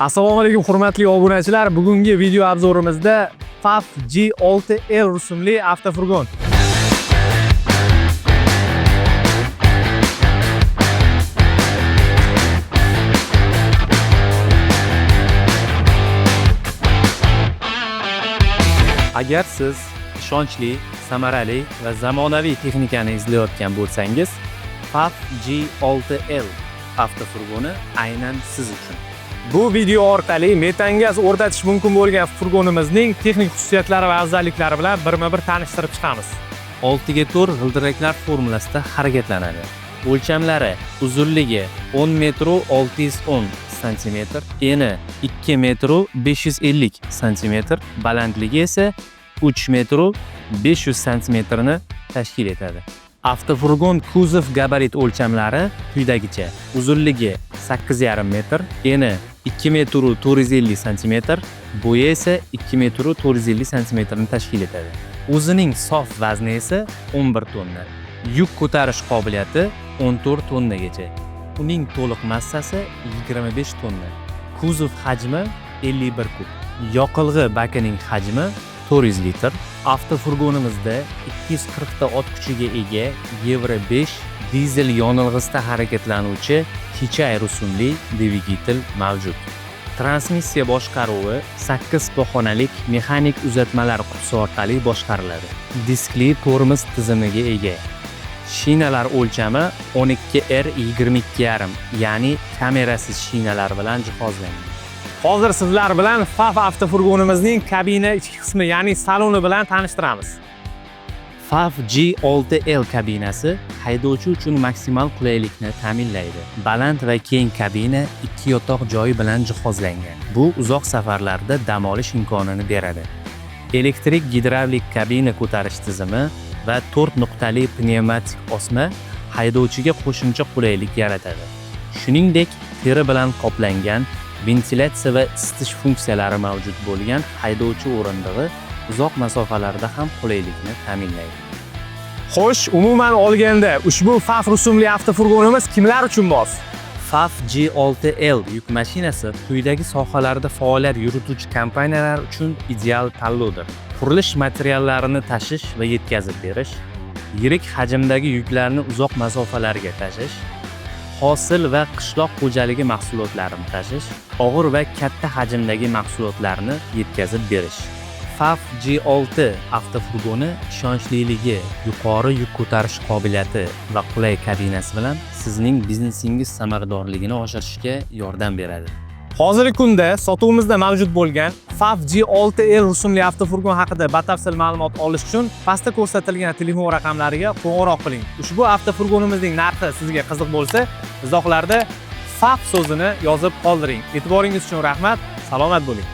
Assalomu alaykum hurmatli obunachilar. Bugungi video obzorimizda FAF G6L rusumli avtofurgon. Agar siz ishonchli, samarali va zamonaviy texnikani izlayotgan bo'lsangiz, FAF G6L avtofurgoni aynan siz uchun. Bu video orqali metan gaz o'rnatish mumkin bo'lgan furgonimizning texnik xususiyatlari va afzalliklari bilan birma-bir tanishtirib chiqamiz. 6x4 g'ildiraklar formulasida harakatlanadi. O'lchamlari: uzunligi 10 metr 610 cm, eni 2 metr 550 cm, balandligi esa 3 metr 500 cm ni tashkil etadi. Avtofurgon kuzov gabarit o'lchamlari quyidagicha: uzunligi 8,5 metr, eni 2 metr 450 cm, bo'yi esa 2 metr 450 cm ni tashkil etadi. O'zining sof vazni esa 11 tonna. Yuk ko'tarish qobiliyati 14 tonnagacha. Uning to'liq massasi 25 tonna. Kuzov hajmi 51 kub. Yoqilg'i bakining hajmi 400 litr. Avtofurgonimizda 240 ta ot kuchiga ega Euro 5 dizel yonilg'isida harakatlanuvchi Hichay rusumli dvigatel mavjud. Transmissiya boshqaruvi 8 pog'onalik mexanik uzatmalar qutisi orqali boshqariladi. Diskli tormoz tizimiga ega. Shinalar o'lchami 12R22,5, ya'ni kamerasiz shinalar bilan jihozlangan. Hozir sizlar bilan FAF avtofurgonimizning kabina ichki qismi, ya'ni saloni bilan tanishtiramiz. FAF G6L kabinasi haydovchi uchun maksimal qulaylikni ta'minlaydi. Baland va keng kabina 2 yotoq joyi bilan jihozlangan. Bu uzoq safarlarda dam olish imkonini beradi. Elektrik gidravlik kabina ko'tarish tizimi va 4 nuqtali pnevmatik osma haydovchiga qo'shimcha qulaylik yaratadi. Shuningdek, teri bilan qoplangan ventilyatsiya va isitish funksiyalari mavjud bo'lgan haydovchi o'rindig'i uzoq masofalarda ham qulaylikni ta'minlaydi. Xo'sh, umuman olganda ushbu FAF rusumli avtofurgonimiz kimlar uchun mos? FAF G6L yuk mashinasi quyidagi sohalarda faoliyat yurituvchi kompaniyalar uchun ideal tanlovdir. Qurilish materiallarini tashish va yetkazib berish, yirik hajmdagi yuklarni uzoq masofalarga tashish, hosil va qishloq xo'jaligi mahsulotlarini tashish, og'ir va katta hajmdagi mahsulotlarni yetkazib berish. FAF G6 avtofurgoni ishonchliligi, yuqori yuk ko'tarish qobiliyati va qulay kabinasi bilan sizning biznesingiz samaradorligini oshirishga yordam beradi. Hozirgi kunda sotuvimizda mavjud bo'lgan FAF G6L rusumli avtofurgon haqida batafsil ma'lumot olish uchun pastda ko'rsatilgan telefon raqamlariga qo'ng'iroq qiling. Ushbu avtofurgonimizning narxi sizga qiziq bo'lsa, izohlarda FAF so'zini yozib qoldiring. E'tiboringiz uchun rahmat. Salomat bo'ling.